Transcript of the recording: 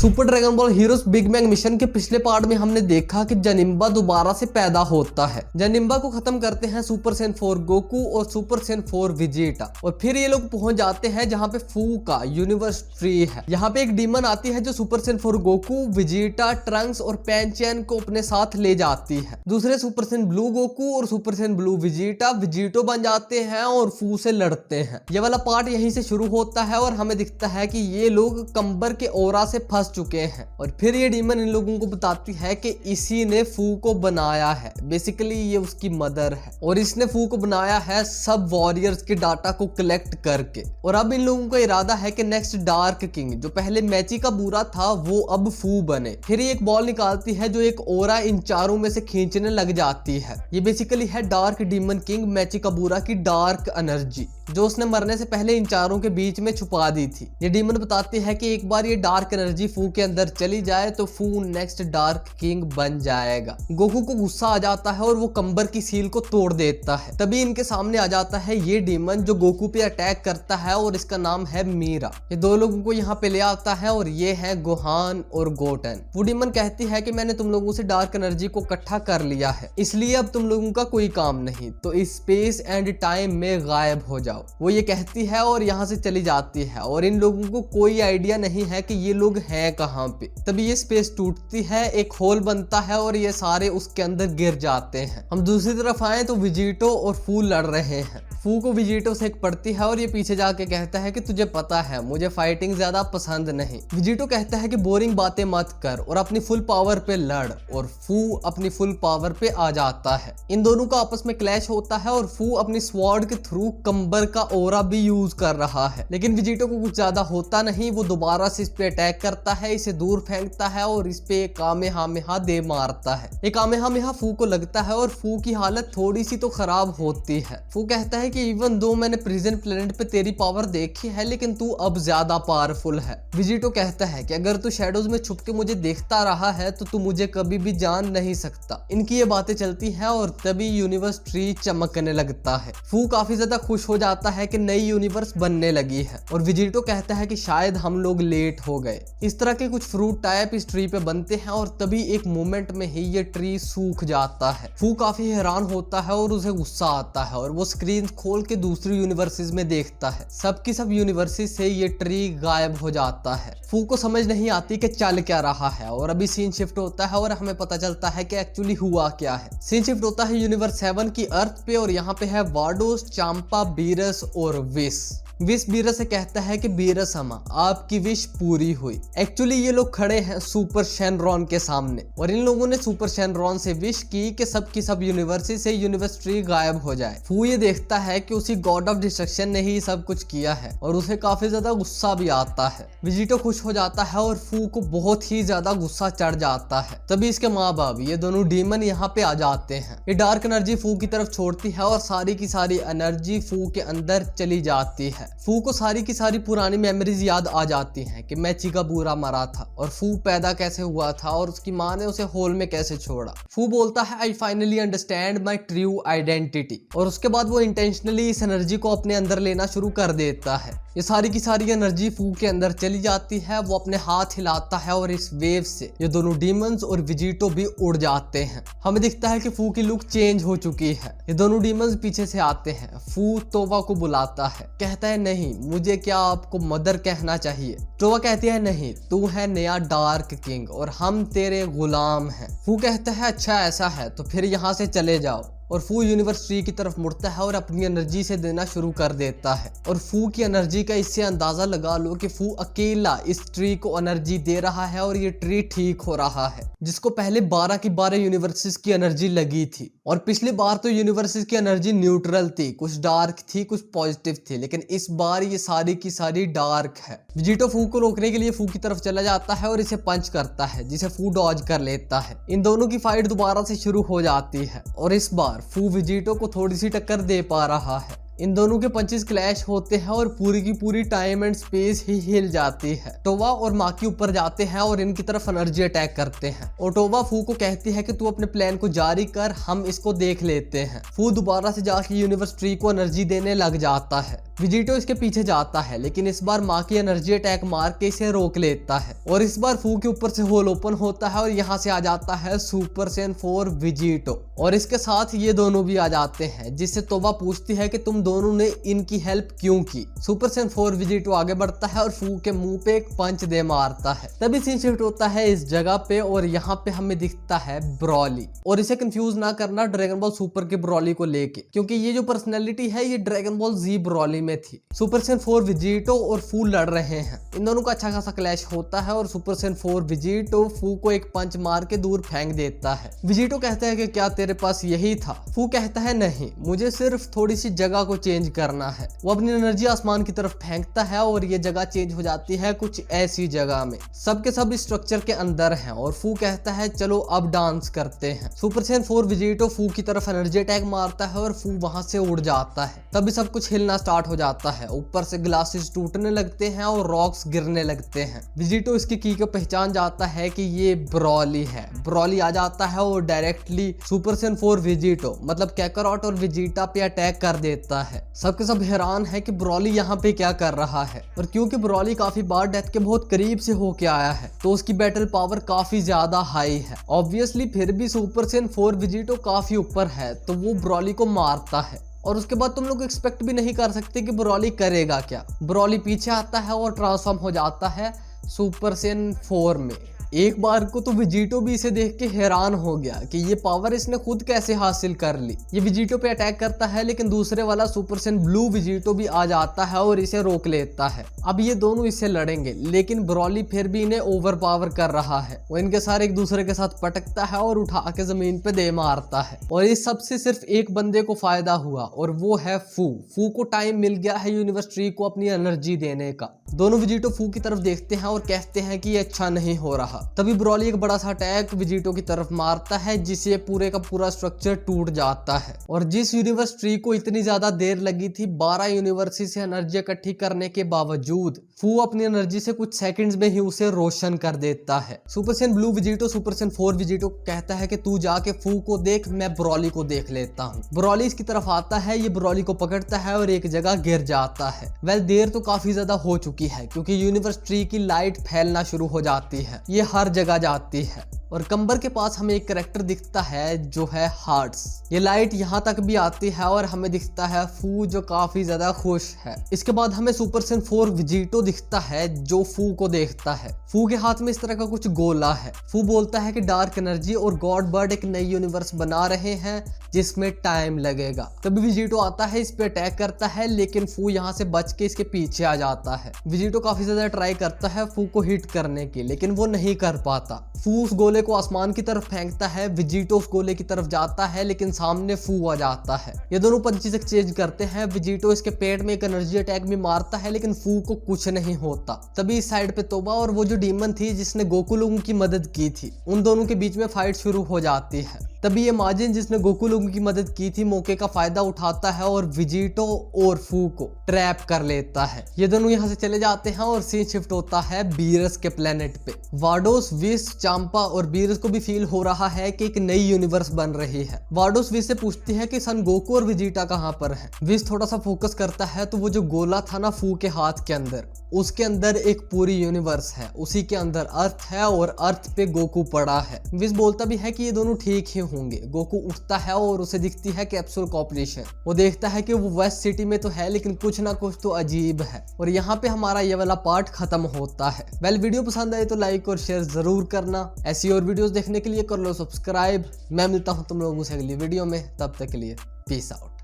Super dragon ball heroes big bang mission के पिछले part में हमने देखा कि जनिम्बा दोबारा से पैदा होता है। जनिम्बा को खत्म करते हैं सुपर सेन 4 गोकू और सुपर सेन 4 विजेटा, और फिर ये लोग पहुंच जाते हैं जहां पे फू का यूनिवर्स ट्री है। यहाँ पे एक डीमन आती है जो सुपर सेन 4 गोकू, विजेटा, ट्रंक्स और पैनचैन को अपने साथ ले जाती है। दूसरे सुपर सेन ब्लू गोकू और सुपर सेन ब्लू विजेटा विजेटो बन जाते हैं और फू से लड़ते हैं। ये वाला पार्ट यहीं से शुरू होता है और हमें दिखता है कि ये लोग कंबर के ओरा से फंस चुके हैं। और फिर ये डीमन इन लोगों को बताती है कि इसी ने फू को बनाया है, बेसिकली ये उसकी मदर है और इसने फू को बनाया है सब वॉरियर्स के डाटा को कलेक्ट करके। और अब इन लोगों का इरादा है कि नेक्स्ट डार्क किंग जो पहले मैची का बुरा था वो अब फू बने। फिर ये एक बॉल निकालती है जो एक ओरा इन चारों में से खींचने लग जाती है। ये बेसिकली है डार्क डीमन किंग मैची का बुरा की डार्क एनर्जी जो उसने मरने से पहले इन चारों के बीच में छुपा दी थी। ये डीमन बताती है कि एक बार ये डार्क एनर्जी फू के अंदर चली जाए तो फू नेक्स्ट डार्क किंग बन जाएगा। गोकू को गुस्सा आ जाता है और वो कंबर की सील को तोड़ देता है। तभी इनके सामने आ जाता है ये डीमन जो गोकू पे अटैक करता है और इसका नाम है मीरा। ये दो लोगों को यहाँ पे ले आता है और ये है गोहान और गोटन। वो डीमन कहती है कि मैंने तुम लोगों से डार्क एनर्जी को इकट्ठा कर लिया है, इसलिए अब तुम लोगों का कोई काम नहीं, तो इस स्पेस एंड टाइम में गायब हो जाओ। वो ये कहती है और यहाँ से चली जाती है और इन लोगों को कोई आइडिया नहीं है कि ये लोग हैं कहाँ पे। तभी ये स्पेस टूटती है, एक होल बनता है और ये सारे उसके अंदर गिर जाते हैं। हम दूसरी तरफ आए तो विजिटो और फू लड़ रहे हैं। फू को विजिटो से एक पड़ती है और ये पीछे जाके कहता है कि तुझे पता है मुझे फाइटिंग ज्यादा पसंद नहीं। विजिटो कहता है कि बोरिंग बातें मत कर और अपनी फुल पावर पे लड़, और फू अपनी फुल पावर पे आ जाता है। इन दोनों का आपस में क्लैश होता है और फू अपनी स्वॉर्ड के थ्रू कंबर का ओरा भी यूज कर रहा है, लेकिन विजिटो को कुछ ज्यादा होता नहीं। वो दोबारा से इस पे अटैक करता है, इसे दूर फेंकता है और इस पे कामेहामेहा दे मारता है। एक कामेहामेहा फू को लगता है और फू की हालत थोड़ी सी तो खराब होती है। फू कहता है कि इवन दो मैंने प्रिजन प्लेनेट पे तेरी पावर देखी है लेकिन तू अब ज्यादा पावरफुल है। विजिटो कहता है कि अगर तू शैडोज में छुप के मुझे देखता रहा है तो तू मुझे कभी भी जान नहीं सकता। इनकी ये बातें चलती हैं और तभी यूनिवर्स ट्री चमकने लगता है। फू काफी ज्यादा खुश हो जाता है कि नई यूनिवर्स बनने लगी है और विजिटो कहता है कि शायद हम लोग लेट हो गए। इस तरह के कुछ फ्रूट टाइप इस ट्री पे बनते हैं और तभी एक मोमेंट में ही ये ट्री सूख जाता है। फू काफी हैरान होता है और उसे गुस्सा आता है और वो स्क्रीन खोल के दूसरी यूनिवर्सेस में देखता है। सबकी सब यूनिवर्सेस से ये ट्री गायब हो जाता है। फू को समझ नहीं आती कि चल क्या रहा है और अभी सीन शिफ्ट होता है और हमें पता चलता है कि एक्चुअली हुआ क्या है। सीन शिफ्ट होता है यूनिवर्स 7 की अर्थ पे और यहाँ पे है वार्डोस, चांपा, बीरस और विश बीरस से कहता है कि बीरस अमा आपकी विश पूरी हुई। एक्चुअली ये लोग खड़े हैं सुपर शेनरॉन के सामने और इन लोगों ने सुपर शेनरॉन से विश की कि सबकी सब यूनिवर्सिटी से यूनिवर्स ट्री गायब हो जाए। फू ये देखता है कि उसी गॉड ऑफ डिस्ट्रक्शन ने ही सब कुछ किया है और उसे काफी ज्यादा गुस्सा भी आता है। विजिटो खुश हो जाता है और फू को बहुत ही ज्यादा गुस्सा चढ़ जाता है। तभी इसके माँ बाप ये दोनों डीमन यहाँ पे आ जाते हैं। ये डार्क एनर्जी फू की तरफ छोड़ती है और सारी की सारी एनर्जी फू के अंदर चली जाती है। फू को सारी की सारी पुरानी मेमोरीज याद आ जाती हैं कि मैची का बुरा मरा था और फू पैदा कैसे हुआ था और उसकी माँ ने उसे होल में कैसे छोड़ा। फू बोलता है I finally understand my true identity और उसके बाद वो इंटेंशनली इस एनर्जी को अपने अंदर लेना शुरू कर देता है। ये सारी की सारी एनर्जी फू के अंदर चली जाती है। वो अपने हाथ हिलाता है और इस वेव से ये दोनों डीमंस और विजिटो भी उड़ जाते हैं। हमें दिखता है कि फू की लुक चेंज हो चुकी है। ये दोनों डीमंस पीछे से आते हैं। फू तोवा को बुलाता है, कहता है नहीं मुझे क्या आपको मदर कहना चाहिए। तोवा कहती है नहीं तू है नया डार्क किंग और हम तेरे गुलाम हैं। फू कहता है अच्छा ऐसा है तो फिर यहाँ से चले जाओ और फू यूनिवर्स ट्री की तरफ मुड़ता है और अपनी एनर्जी से देना शुरू कर देता है। और फू की एनर्जी का इससे अंदाजा लगा लो कि फू अकेला इस ट्री को एनर्जी दे रहा है और ये ट्री ठीक हो रहा है, जिसको पहले 12 की 12 यूनिवर्सेस की एनर्जी लगी थी। और पिछली बार तो यूनिवर्सेस की एनर्जी न्यूट्रल थी, कुछ डार्क थी कुछ पॉजिटिव थी, लेकिन इस बार ये सारी की सारी डार्क है। विजिटो फू को रोकने के लिए फू की तरफ चला जाता है और इसे पंच करता है जिसे फू डॉज कर लेता है। इन दोनों की फाइट दोबारा से शुरू हो जाती है और इस बार फू विजिटो को थोड़ी सी टक्कर दे पा रहा है। इन दोनों के पंचेस क्लैश होते हैं और पूरी की पूरी टाइम एंड स्पेस ही हिल जाती है। टोवा और माकी ऊपर जाते हैं और इनकी तरफ एनर्जी अटैक करते हैं और टोवा फू को कहती है कि तू अपने प्लान को जारी कर, हम इसको देख लेते हैं। फू दोबारा से जाके यूनिवर्स ट्री को एनर्जी देने लग जाता है। विजिटो इसके पीछे जाता है लेकिन इस बार माकी एनर्जी अटैक मार के इसे रोक लेता है और इस बार फू के ऊपर से होल ओपन होता है और यहाँ से आ जाता है सुपर सैयन 4 विजिटो और इसके साथ ये दोनों भी आ जाते हैं, जिससे तोबा पूछती है कि तुम दोनों ने इनकी हेल्प क्यों की। सुपर सैयन 4 विजिटो आगे बढ़ता है और फू के मुंह पे एक पंच दे मारता है। तभी सीन शिफ्ट होता है इस जगह पे और यहाँ पे हमें दिखता है ब्रॉली और इसे कंफ्यूज ना करना ड्रैगन बॉल सुपर के ब्रॉली को लेके, क्योंकि ये जो पर्सनैलिटी है ये ड्रैगन बॉल जी ब्रॉली में थी। सुपर सैयन 4 विजिटो और फू लड़ रहे हैं। इन दोनों का अच्छा खासा क्लैश होता है और सुपर सैयन 4 विजिटो फू को एक पंच मार के दूर फेंक देता है। विजिटो कहता है कि क्या तेरे पास यही था? फू कहता है नहीं, मुझे सिर्फ थोड़ी सी जगह को चेंज करना है। वो अपनी एनर्जी आसमान की तरफ फेंकता है और ये जगह चेंज हो जाती है कुछ ऐसी जगह में। सबके सब इस स्ट्रक्चर के अंदर हैं और फू कहता है चलो अब डांस करते हैं। सुपर सैयन 4 विजिटो फू की तरफ एनर्जी अटैक मारता है और फू वहां से उड़ जाता है। तभी सब कुछ हिलना स्टार्ट हो जाता है, ऊपर से ग्लासेस टूटने लगते हैं और रॉक्स गिरने लगते हैं। विजिटो इसकी की को पहचान जाता है कि ये ब्रॉली है। ब्रॉली आ जाता है और डायरेक्टली सुपर सैयन 4 विजिटो मतलब कैकारोट और विजिटा पे अटैक कर देता है। सबके सब हैरान है कि ब्रॉली यहाँ पे क्या कर रहा है और क्योंकि ब्रॉली काफी बार डेथ के बहुत करीब से होके आया है तो उसकी बैटल पावर काफी ज्यादा हाई है। ऑब्वियसली फिर भी सुपर सैयन 4 विजिटो काफी ऊपर है तो वो ब्रॉली को मारता है और उसके बाद तुम लोग एक्सपेक्ट भी नहीं कर सकते कि ब्रॉली करेगा क्या। ब्रॉली पीछे आता है और ट्रांसफॉर्म हो जाता है सुपर सैयन 4 में। एक बार को तो विजिटो भी इसे देख के हैरान हो गया कि ये पावर इसने खुद कैसे हासिल कर ली। ये विजिटो पे अटैक करता है लेकिन दूसरे वाला सुपर सैयन ब्लू विजिटो भी आ जाता है और इसे रोक लेता है। अब ये दोनों इससे लड़ेंगे लेकिन ब्रॉली फिर भी इन्हें ओवर पावर कर रहा है। वो इनके सारे एक दूसरे के साथ पटकता है और उठा के जमीन पे दे मारता है और इस सबसे सिर्फ एक बंदे को फायदा हुआ और वो है फू। फू को टाइम मिल गया है यूनिवर्स ट्री को अपनी एनर्जी देने का। दोनों विजिटो फू की तरफ देखते हैं और कहते हैं कि ये अच्छा नहीं हो रहा। तभी ब्रॉली एक बड़ा सा अटैक विजिटो की तरफ मारता है जिससे पूरे का पूरा स्ट्रक्चर टूट जाता है और जिस यूनिवर्स ट्री को इतनी ज्यादा देर लगी थी 12 यूनिवर्सिटी से एनर्जी इकट्ठी करने के बावजूद फू अपनी एनर्जी से कुछ सेकंड्स में ही उसे रोशन कर देता है। Super Saiyan blue Vegito super Saiyan 4 Vegito कहता है कि तू जाके फू को देख, मैं ब्रॉली को देख लेता हूँ। ब्रॉली इसकी तरफ आता है, ये ब्रॉली को पकड़ता है और एक जगह गिर जाता है। वेल देर तो काफी ज्यादा हो चुकी है क्योंकि यूनिवर्स ट्री की लाइट फैलना शुरू हो जाती है, ये हर जगह जाती है और कंबर के पास हमें एक कैरेक्टर दिखता है जो है हार्ट्स। ये लाइट यहाँ तक भी आती है और हमें दिखता है फू जो काफी ज्यादा खुश है। इसके बाद हमें सुपर सैयन 4 विजिटो दिखता है जो फू को देखता है। फू के हाथ में इस तरह का कुछ गोला है। फू बोलता है कि डार्क एनर्जी और गॉड बर्ड एक नई यूनिवर्स बना रहे हैं जिसमें टाइम लगेगा। तभी विजिटो आता है, इस पे अटैक करता है लेकिन फू यहाँ से बच के इसके पीछे आ जाता है। विजिटो काफी ज्यादा ट्राई करता है फू को हिट करने की लेकिन वो नहीं कर पाता। फू उस गोले को आसमान की तरफ फेंकता है, विजिटो उस गोले की तरफ जाता है लेकिन सामने फू आ जाता है। ये दोनों पंचेस एक्सचेंज करते हैं। विजिटो इसके पेट में एक एनर्जी अटैक भी मारता है लेकिन फू को कुछ नहीं होता। तभी इस साइड पे तोबा और वो जो डीमन थी जिसने गोकू लोगों की मदद की थी उन दोनों के बीच में फाइट शुरू हो जाती है। तभी ये माजिन जिसने गोकू लोगों की मदद की थी मौके का फायदा उठाता है और विजिटो और फू को ट्रैप कर लेता है। ये दोनों यहाँ से चले जाते हैं और सीन शिफ्ट होता है बीरस के प्लेनेट पे। वार्डोस, विस, चांपा और बीरस को भी फील हो रहा है कि एक नई यूनिवर्स बन रही है। वार्डोस विस से पूछती है कि सन गोकू और विजिटा कहाँ पर है। विस थोड़ा सा फोकस करता है तो वो जो गोला था ना फू के हाथ के अंदर, उसके अंदर एक पूरी यूनिवर्स है, उसी के अंदर अर्थ है और अर्थ पे गोकू पड़ा है। विस बोलता भी है कि ये दोनों ठीक ही होंगे। गोकू उठता है और उसे दिखती है कैप्सूल कॉर्पोरेशन। वो देखता है कि वो वेस्ट सिटी में तो है लेकिन कुछ ना कुछ तो अजीब है और यहाँ पे हमारा ये वाला पार्ट खत्म होता है। वेल वीडियो पसंद आए तो लाइक और शेयर जरूर करना। ऐसी और वीडियोस देखने के लिए कर लो सब्सक्राइब। मैं मिलता हूँ तुम लोगों से अगली वीडियो में, तब तक के लिए पीस आउट।